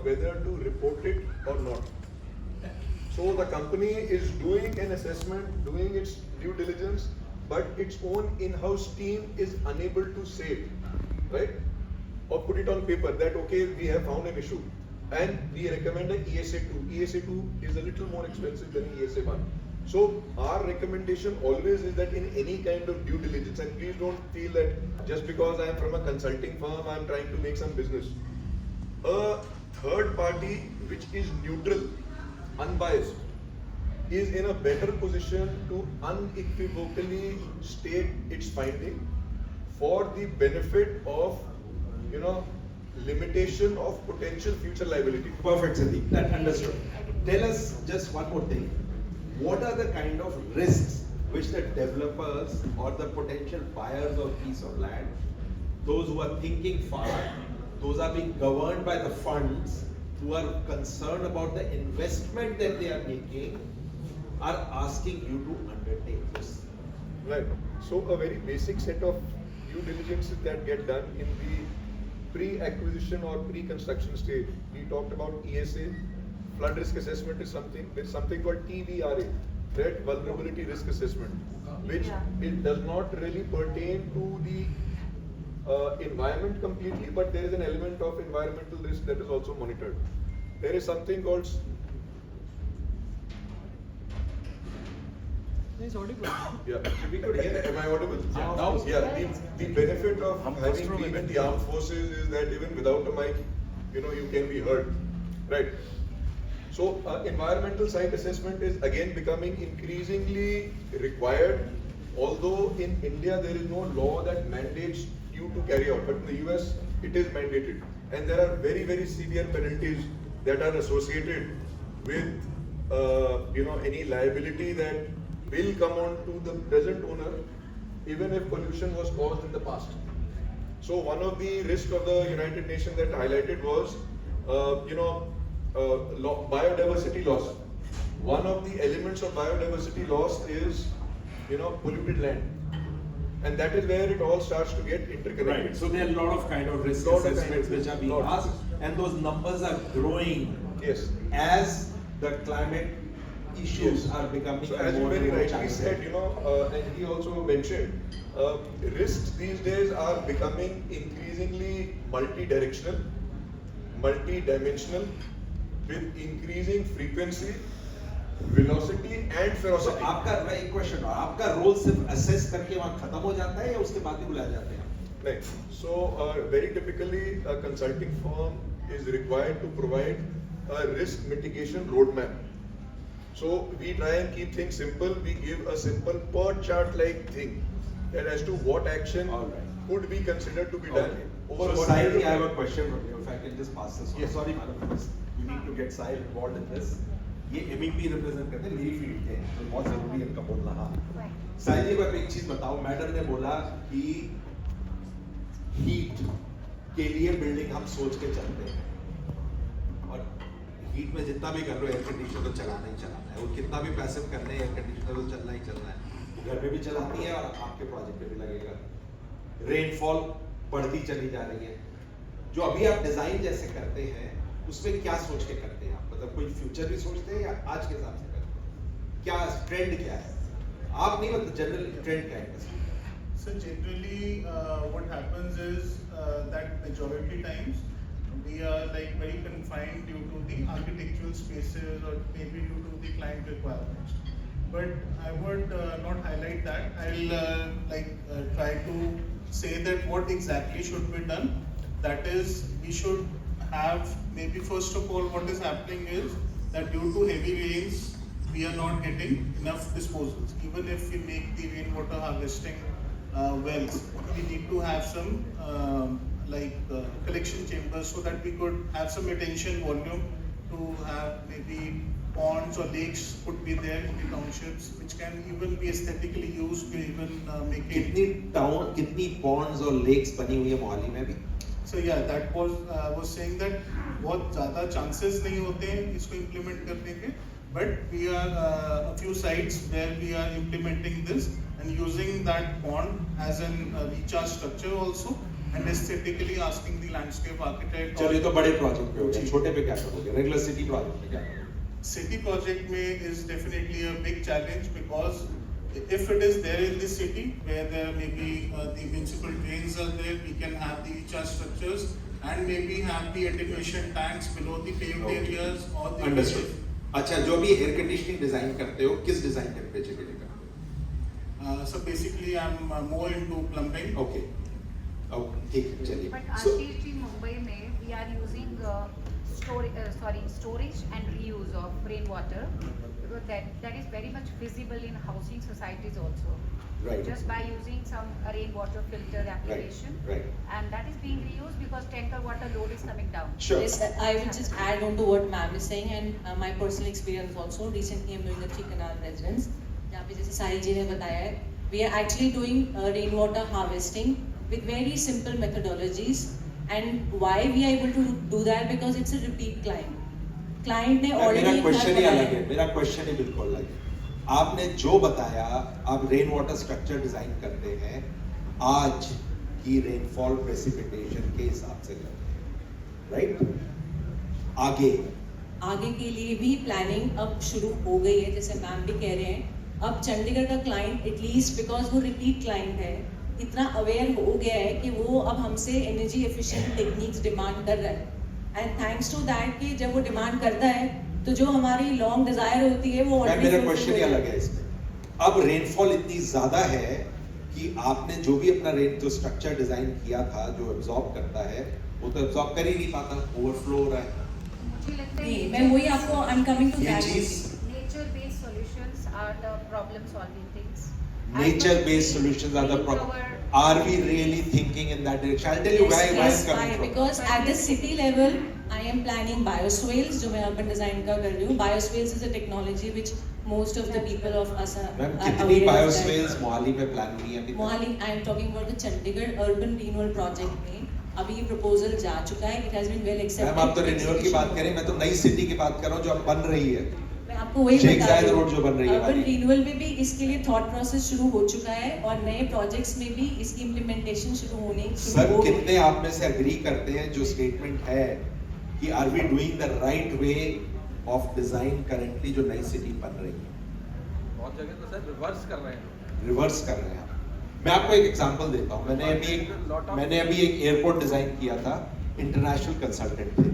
whether to report it or not. So the company is doing an assessment, doing its due diligence, but its own in-house team is unable to say it, right? Or put it on paper that, okay, we have found an issue and we recommend a ESA 2. ESA 2 is a little more expensive than ESA 1. So our recommendation always is that in any kind of due diligence, and please don't feel that just because I am from a consulting firm, I am trying to make some business. A third party which is neutral, unbiased, is in a better position to unequivocally state its finding for the benefit of, limitation of potential future liability. Perfect, Sandeep. That understood. Tell us just one more thing. What are the kind of risks which the developers or the potential buyers of piece of land, those who are thinking far, those are being governed by the funds, who are concerned about the investment that they are making, are asking you to undertake this? Right. So a very basic set of due diligences that get done in the pre-acquisition or pre-construction stage. We talked about ESA. Flood risk assessment is something. There's something called TVRA, threat vulnerability risk assessment, which it does not really pertain to the environment completely, but there is an element of environmental risk that is also monitored. There is something called He's audible. Yeah. Am I audible? Yeah. The benefit of having been in the armed forces is that even without a mic, you can be heard. Right. So environmental site assessment is again becoming increasingly required. Although in India there is no law that mandates you to carry out, but in the US it is mandated, and there are very, very severe penalties that are associated with any liability that will come on to the present owner, even if pollution was caused in the past. So one of the risks of the United Nations that highlighted was, biodiversity loss. One of the elements of biodiversity loss is, polluted land, and that is where it all starts to get interconnected. Right. So there are a lot of kind of risk assessments which are being asked, and those numbers are growing. Yes. As the climate issues are becoming so as you more very and more rightly challenging. said, and he also mentioned, risks these days are becoming increasingly multi-directional, multi-dimensional, with increasing frequency, velocity and ferocity. तो आपका मैं एक question आपका role सिर्फ assess करके वहाँ खत्म हो जाता है या उसके बाद भी बुलाए जाते हैं? नहीं. So very typically a consulting firm is required to provide a risk mitigation roadmap. So we try and keep things simple. We give a simple per chart like thing that as to what action could be considered to be done. So Sahil, I have a question from you. If I can just pass this on. Yes. Sorry, madam, you need to get Sahil involved in this. ये MEP represent करते हैं, मेरी field के, तो बहुत जरूरी है इनका बोलना. हाँ. साहिल जी, मैं एक चीज बताऊं. मैडम ने बोला कि हीट के लिए बिल्डिंग हम सोच के चलते हैं, और हीट में जितना भी कर लो एयर कंडीशनर तो चलाना ही चलाना है, और कितना भी पैसिव करने एयर कंडीशनर तो चलना ही चलना है. घर में भी चलाती है और आपके प्रोजेक्ट पे भी लगेगा. रेनफॉल बढ़ती चली जा रही है. जो अभी आप डिजाइन जैसे करते हैं उसमें क्या सोच के करते हैं आप? मतलब कोई फ्यूचर भी सोचते हैं या आज के हिसाब से करते हैं? क्या ट्रेंड क्या है? आप नहीं, मतलब जनरल ट्रेंड क्या है? So generally what happens is that majority times we are like very confined due to the architectural spaces or maybe due to the client requirements. But I would not highlight that. I'll try to say that what exactly should be done. That is, we should have, maybe first of all what is happening is that due to heavy rains we are not getting enough disposals. Even if we make the rainwater harvesting wells, we need to have some collection chambers so that we could have some retention volume to have maybe ponds or lakes could be there in the townships, which can even be aesthetically used to even make it. कितनी ponds और lakes बनी हुई है मोहाली में भी? So yeah, that was saying that बहुत ज़्यादा chances नहीं होते हैं इसको implement करने के, but we are a few sites where we are implementing this and using that pond as an recharge structure also, and aesthetically asking the landscape architect. चलिए तो बड़े प्रोजेक्ट पे हो गए, जी। छोटे पे क्या करोगे? रेगुलर सिटी प्रोजेक्ट में क्या करोगे? City project may is definitely a big challenge because if it is there in the city where there may be the municipal drains are there, we can have the recharge structures and maybe have the attenuation tanks below the paved Okay. areas or the understood. अच्छा, जो भी air conditioning design करते हो, किस design temperature के लिए करते So basically, I'm more into plumbing. हो? ओके, ठीक है, चलिए. But So, Ashish ji, Mumbai mein we are using storage and reuse of rainwater because that is very much visible in housing societies also. Right. Just by using some rainwater filter application, right. and that is being reused because tanker water load is coming down. Sure. Yes, I will just add on to what ma'am is saying and my personal experience also. Recently, I'm doing a 3 canal residence. जहाँ पे जैसे सारी जी ने बताया है, we are actually doing rainwater harvesting with very simple methodologies. And why we are able to do that because it's a repeat client. Client ने already मेरा एक क्वेश्चन घर ही अलग बनाया है, मेरा क्वेश्चन ही बिल्कुल अलग है. आपने जो बताया, आप रेन वाटर स्ट्रक्चर डिजाइन करते हैं, आज की रेनफॉल प्रेसिपिटेशन के हिसाब से करते हैं, राइट? आगे के लिए भी प्लानिंग अब शुरू हो गई है, जैसे मैम भी कह रहे हैं. अब चंडीगढ़ का क्लाइंट एटलीस्ट बिकॉज वो रिपीट क्लाइंट है, इतना अवेयर हो गया है कि वो अब हमसे एनर्जी एफिशिएंट टेक्निक्स डिमांड कर रहा है. एंड थैंक्स टू दैट कि जब वो डिमांड करता है तो जो हमारी लॉन्ग डिजायर होती है वो already मेरा fulfill क्वेश्चन हो ही अलग जाती है इसमें. अब रेनफॉल इतनी ज्यादा है कि आपने जो भी अपना रेन जो स्ट्रक्चर डिजाइन किया था, जो एब्जॉर्ब करता है, वो तो एब्जॉर्ब कर ही नहीं पाता, ओवरफ्लो हो रहा है. मुझे लगता है नहीं, मैं वही आपको आई एम कमिंग टू ये दैट. चीज nature based solutions are the problem solving things. nature based solutions are the problem. Are we really thinking in that direction? I'll tell you why I'm coming from. Because at the city level, I am planning bioswales, जो मैं urban design का कर रही हूँ. Bioswales is a technology which most of the people of us are ma'am are कितनी aware of बायोस्फेयर्स that. Mohali में plan हुई है अभी तक? Mohali, I am talking about the Chandigarh urban renewal project में अभी ये proposal जा चुका है. It has been well accepted. Ma'am आप तो रिन्यूअल की बात करें, मैं तो नई सिटी की बात कर रहा हूँ जो अब बन रही है. मैं आपको वही शेख बता जायद रही हूँ. रोड जो बन रही है अर्बन हमारी. रिन्यूअल में भी इसके लिए थॉट प्रोसेस शुरू हो चुका है और नए प्रोजेक्ट्स में भी इसकी इम्प्लीमेंटेशन शुरू सर हो कितने आप में से एग्री करते हैं जो स्टेटमेंट है कि are we doing the right way of design currently जो नई सिटी बन रही है? बहुत जगह तो सर रिवर्स कर रहे हैं. रिवर्स कर रहे हैं आप. मैं आपको एक एग्जांपल देता हूँ. मैंने अभी एक एयरपोर्ट डिजाइन किया था, इंटरनेशनल कंसल्टेंट थे.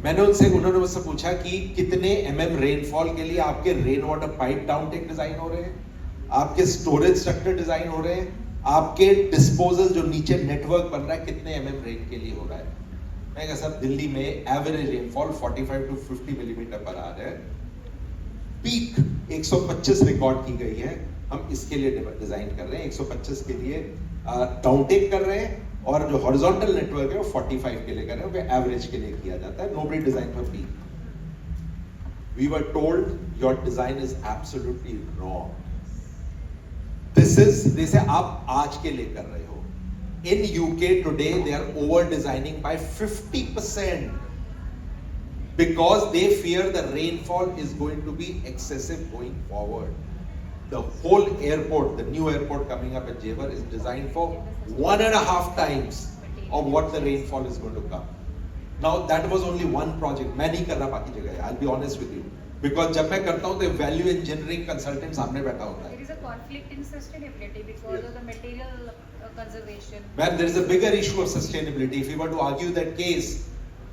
उन्होंने मुझसे पूछा कि कितने mm रेनफॉल के लिए आपके rain water pipe down take design हो रहे हैं, आपके स्टोरेज स्ट्रक्चर डिजाइन हो रहे हैं, आपके डिस्पोजल जो नीचे नेटवर्क बन रहा है कितने mm रेन के लिए हो रहा है. मैं कहा सर दिल्ली में एवरेज रेनफॉल 45 to 50 मिलीमीटर पर आ रहा है, पीक 125 रिकॉर्ड की गई है. हम इसके लिए डिजाइन कर रहे हैं, 125 के लिए डाउन टेक कर रहे हैं और जो हॉरिजॉन्टल नेटवर्क है वो 45 के लिए कर रहे हैं, वो एवरेज के लिए किया जाता है. Nobody design for peak. We were told your design is absolutely wrong. जैसे आप आज के लिए कर रहे हो. In UK today they are over designing by 50% because they fear the rainfall is going to be excessive going forward. The whole airport, the new airport coming up at Jewar is designed for 1.5 times of what the rainfall is going to come. Now that was only one project. मैं नहीं कर रहा बाकी जगह. I'll be honest with you. Because जब मैं करता हूँ तो value engineering consultant सामने बैठा होता है. There is a conflict in sustainability because of the material conservation. Ma'am, there is a bigger issue of sustainability. If you were to argue that case,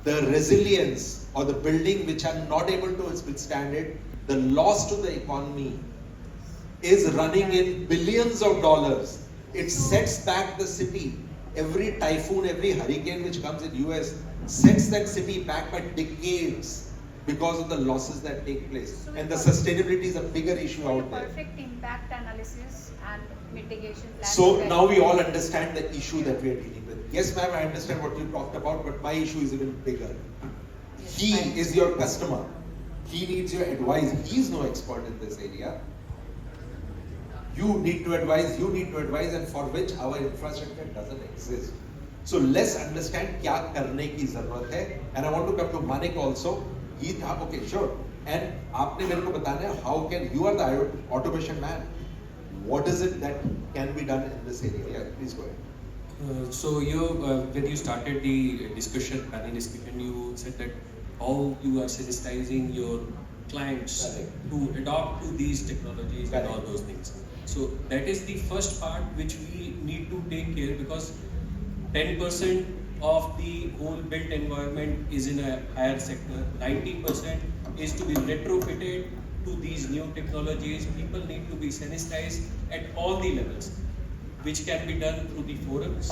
the resilience or the building which are not able to withstand it, the loss to the economy is running in billions of dollars. It sets back the city. Every typhoon, every hurricane which comes in US sets that city back by decades because of the losses that take place. And the sustainability is a bigger issue So out the there. perfect impact analysis and mitigation plan. So is now we very all important. understand the issue that we are dealing with. Yes, ma'am, I understand what you talked about, but my issue is even bigger. He is your customer. He needs your advice. He is no expert in this area. You need to advise, and for which our infrastructure doesn't exist. So let's understand क्या करने की जरूरत है. And I want to come to Manik also. He था okay, sure. And आपने मेरे को बताना है how can you are the automation man. What is it that can be done in this area? Yeah, please go ahead. So when you started the discussion, panel discussion, you said that how you are sensitizing your clients Correct. to adopt to these technologies and all Correct. those things. So that is the first part which we need to take care, because 10% of the whole built environment is in a higher sector. 90% is to be retrofitted to these new technologies. People need to be sensitized at all the levels, which can be done through the forums,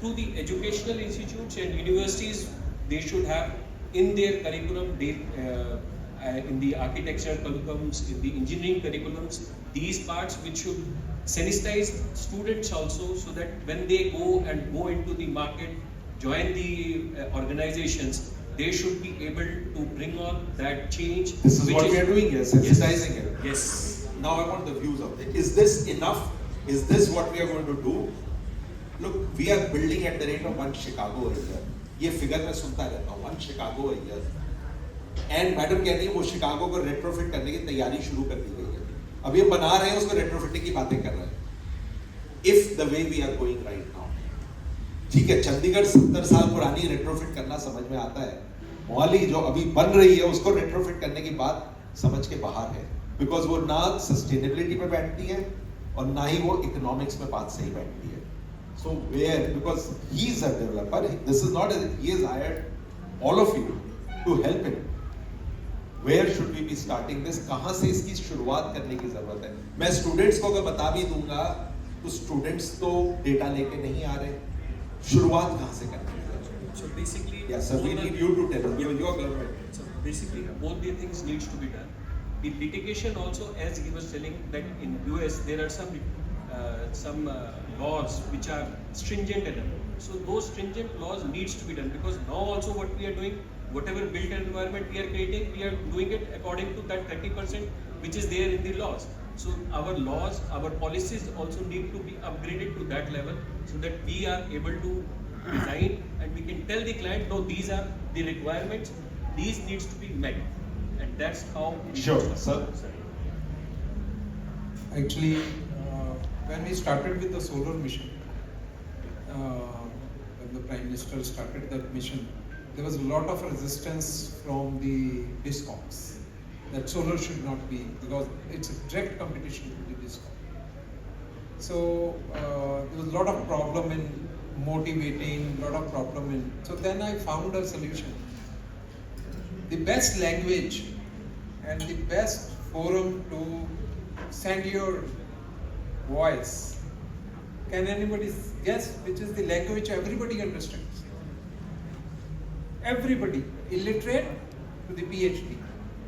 through the educational institutes and universities. They should have in their curriculum, in the architecture curriculums, in the engineering curriculums, these parts which should sensitize students also, so that when they go into the market, join the organizations, they should be able to bring on that change. This is which what we are doing here, sensitizing it. Yes. Now I want the views of it. Is this enough? Is this what we are going to do? Look, we are building at the rate of 1 Chicago a year. ये figure मैं सुनता रहता हूँ, 1 Chicago a year. And madam कहती है वो Chicago को retrofit करने की तैयारी शुरू कर दी गई है. अभी हम बना रहे हैं उसको रेट्रोफिटिंग की बातें कर रहे हैं. If the way we are going right now, ठीक है, चंडीगढ़ 70 साल पुरानी रेट्रोफिट करना समझ में आता है. मोहाली जो अभी बन रही है उसको रेट्रोफिट करने की बात समझ के बाहर है, बिकॉज वो ना सस्टेनेबिलिटी पे बैठती है और ना ही वो इकोनॉमिक्स में बात सही बैठती है. So where, because he is a developer, this is not as he has hired all of you to help him. Where should we be starting this? कहाँ से इसकी शुरुआत करने की जरूरत है? मैं स्टूडेंट्स को अगर बता भी दूंगा तो स्टूडेंट्स तो डेटा लेके नहीं आ रहे. शुरुआत कहाँ से करनी है? So basically, Yes, sir, we need you to tell us. Your government. So basically, both the things needs to be done. The litigation also, as he was telling, that in US there are some laws which are stringent enough. So those stringent laws needs to be done, because now also what we are doing, whatever built environment we are creating, we are doing it according to that 30% which is there in the laws. So our laws, our policies also need to be upgraded to that level, so that we are able to design and we can tell the client, no, these are the requirements, these needs to be met, and that's how we Sure, must sir. Actually, when we started with the solar mission, when the Prime Minister started that mission, there was a lot of resistance from the DISCOMs that solar should not be, because it's a direct competition to the DISCOM. So there was a lot of problem in motivating, so then I found a solution. The best language and the best forum to send your voice. Can anybody guess which is the language everybody understands? Everybody, illiterate to the PhD.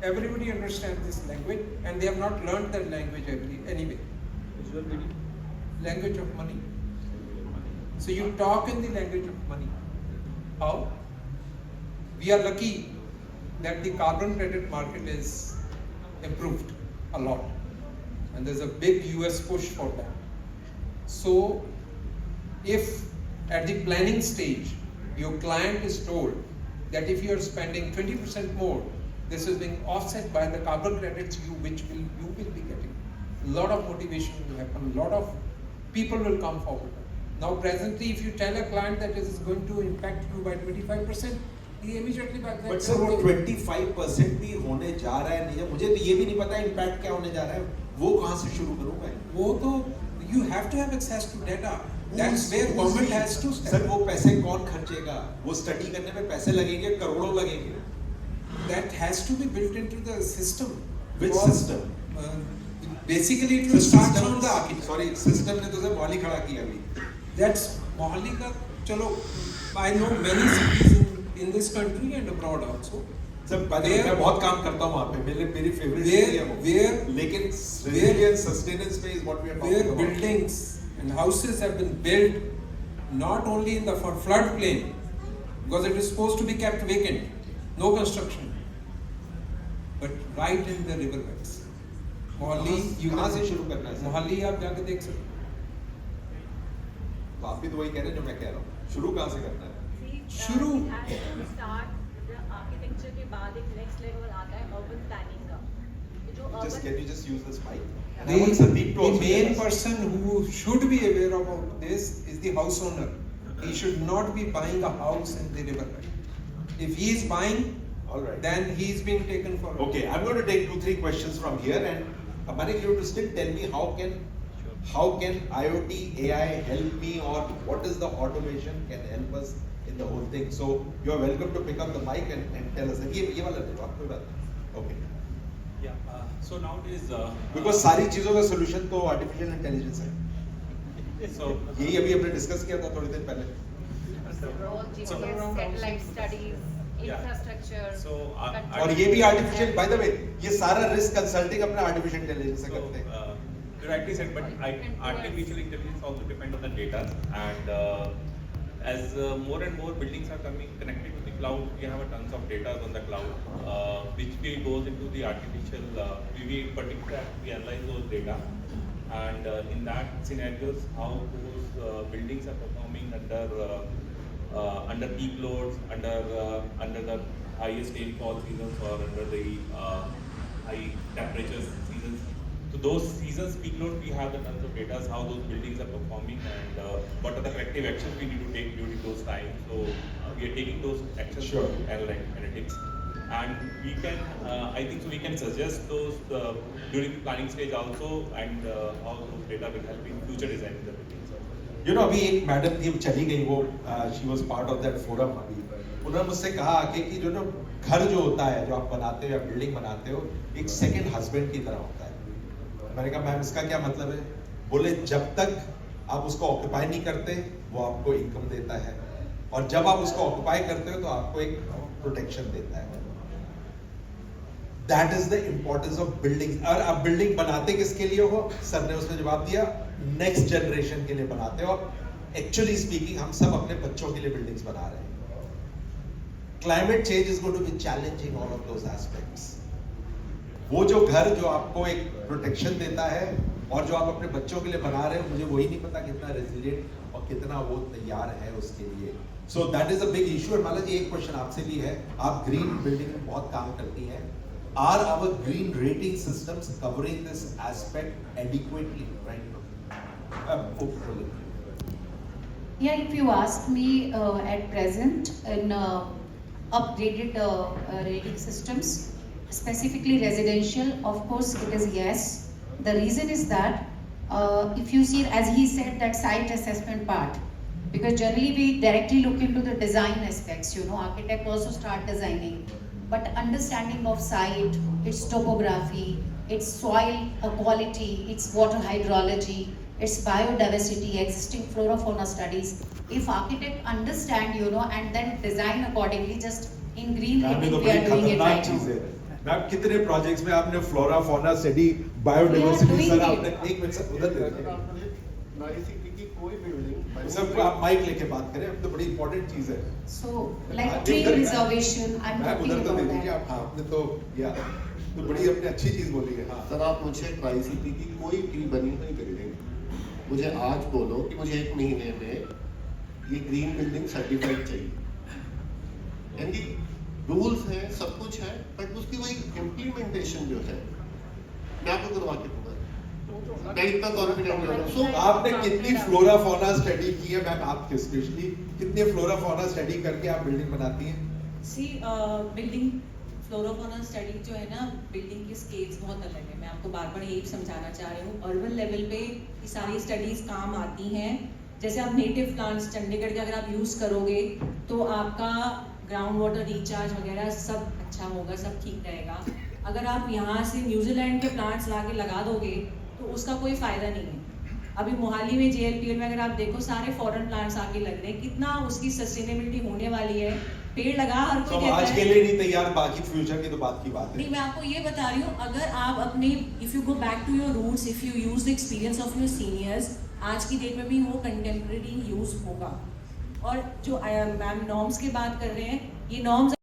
Everybody understands this language, and they have not learned that language anyway. Visual medium. Language of money. So you talk in the language of money. How? We are lucky that the carbon credit market is improved a lot, and there's a big US push for that. So if at the planning stage your client is told that if you are spending 20% more, this is being offset by the carbon credits you will be getting, a lot of motivation will happen, a lot of people will come forward. Now presently, if you tell a client that this is going to impact you by 25%, he immediately back that. But sir, वो 25% भी होने जा रहा है नहीं, मुझे तो ये भी नहीं पता इम्पैक्ट क्या होने जा रहा है, वो कहाँ से शुरू करूँ मैं? वो तो you have to have access to data. That's where government has to step. Sir वो पैसे कौन खर्चेगा? वो स्टडी करने में पैसे लगेंगे, करोड़ों लगेंगे. That has to be built into the system. Which Because, system? Basically, it will start from the architect. Sorry, system ने तो सर मोहाली खड़ा किया अभी. That's मोहाली का. चलो, I know many cities in this country and abroad also. Sir मैं बहुत काम करता हूँ वहाँ पे, मेरी फेवरेट सिटी है वो. लेकिन resilience, sustenance पे is what we are talking Where about. buildings and houses have been built not only in the floodplain, because it is supposed to be kept vacant, no construction, but right in the riverbeds. Mohali कहाँ से शुरू करना है sir? Mohali आप जाके देख सकते तो आप भी तो वही कह रहे हैं जो मैं कह रहा हूँ. शुरू कहाँ से करना है? शुरू स्टार्ट आर्किटेक्चर के बाद एक नेक्स्ट लेवल आता है अर्बन प्लानिंग का. जो Just can you just use this mic? And I The, want Sandeep to the also main tell us. person who should be aware about this is the house owner. He should not be buying a house in the riverbank. If he is buying, All right. then he is being taken for. Okay, I'm going to take 2-3 questions from here, and Manik, you have to still tell me how can IoT AI help me, or what is the automation can help us in the whole thing. So you are welcome to pick up the mic and tell us. ये वाला ले लो आप, कोई बात नहीं. Okay. Yeah. So nowadays, Because सारी चीजों का solution तो artificial intelligence है. so यही अभी हमने डिस्कस किया था थोड़ी देर पहले. All GPS, satellite studies, Yeah. infrastructure. So, control. और ये भी artificial, by the way, ये सारा risk consulting अपना artificial intelligence से करते हैं. You rightly said, but artificial intelligence also depends on the data, and as more and more buildings are coming connected to the cloud, we have a tons of data on the cloud, which will goes into the artificial. We predict that, we analyze those data, and in that scenarios, how those buildings are performing under peak loads, under the highest rainfall seasons, or under the high temperatures seasons. So those seasons peak load, we have the tons of data, how those buildings are performing, and what are the corrective actions we need to take during those times. So we are taking those actions Sure. through analytics, and we can, I think, so we can suggest those during the planning stage also, and how those data will help in future designing the buildings. You know, अभी एक madam थी, चली गई वो, she was part of that forum अभी. उन्होंने मुझसे कहा आके कि जो घर जो होता है, जो आप बनाते हो या बिल्डिंग बनाते हो, एक सेकंड हस्बैंड की तरह होता है. मैंने कहा मैम इसका क्या मतलब है? बोले जब तक आप उसको ऑक्यूपाई नहीं करते, वो आपको इनकम देता है, और जब आप उसको ऑक्यूपाई करते हो तो आपको एक प्रोटेक्शन देता है. That is the importance of buildings. और आप बिल्डिंग बनाते किसके लिए हो? सर ने उसमें जवाब दिया, नेक्स्ट जनरेशन के लिए बनाते हो. एक्चुअली स्पीकिंग हम सब अपने बच्चों के लिए बिल्डिंग्स बना रहे हैं. Climate change is going to be challenging all of those aspects. वो जो घर जो आपको एक प्रोटेक्शन देता है और जो आप अपने बच्चों के लिए बना रहे हो, मुझे वही नहीं पता कितना रेजिलिएंट और कितना वो तैयार है उसके लिए. So that is a big issue. और माला जी एक क्वेश्चन आपसे भी है, आप ग्रीन बिल्डिंग में बहुत काम करती हैं. Are our green rating systems covering this aspect adequately right now? Yeah, if you ask me, at present in upgraded rating systems, specifically residential, of course it is yes. The reason is that if you see, as he said, that site assessment part, because generally we directly look into the design aspects, architect also start designing. But understanding of site, its topography, its soil quality, its water hydrology, its biodiversity, existing flora fauna studies. If architect understand, and then design accordingly, just in green rating we are doing it right now. Ma'am कितने projects में आपने flora fauna study, biodiversity, sir आपने एक minute sir उधर देखिए. कोई building सब आप माइक लेके बात करें, अब तो बड़ी इंपॉर्टेंट चीज है. So like tree reservation, I'm talking उधर तो about देखिए that. आप, आपने तो या तो बड़ी अपनी अच्छी चीज बोली है. हाँ सर, आप मुझे ट्राई-सिटी की कोई भी बनी हुई बिल्डिंग मुझे आज बोलो कि मुझे 1 महीने में ये ग्रीन बिल्डिंग सर्टिफाइड चाहिए. यानी रूल्स हैं, सब कुछ है, बट उसकी वही इम्प्लीमेंटेशन जो है मैं आपको करवा के दूंगा. मैं इतना कॉन्फिडेंट हूँ. So, आपने कितनी फ्लोरा फौना स्टडी की है मैम? आपके स्पेशली कितने फ्लोरा फौना स्टडी करके आप बिल्डिंग बनाती हैं? सी बिल्डिंग फ्लोरोफोना स्टडी जो है ना, बिल्डिंग के स्केल्स बहुत अलग है. मैं आपको बार बार यही समझाना चाह रही हूँ. अर्बन लेवल पे ये सारी स्टडीज काम आती हैं. जैसे आप नेटिव प्लांट्स चंडीगढ़ के अगर आप यूज़ करोगे तो आपका ग्राउंड वाटर रिचार्ज वगैरह सब अच्छा होगा, सब ठीक रहेगा. अगर आप यहाँ से न्यूजीलैंड के प्लांट्स ला के लगा दोगे तो उसका कोई फायदा नहीं है. अभी मोहाली में JLPL में अगर आप देखो सारे फॉरेन प्लांट्स आके लग रहे हैं, कितना उसकी सस्टेनेबिलिटी होने वाली है. पेड़ लगा हर कोई कहता आज है. के लिए नहीं तैयार, बाकी फ्यूचर की तो बात की बात है. नहीं, मैं आपको ये बता रही हूँ, अगर आप अपने if you go back to your roots, if you use the experience of your seniors, आज की डेट में भी वो कंटेम्प्रेरी यूज होगा. और जो मैम नॉर्म्स की बात कर रहे हैं, ये नॉर्म्स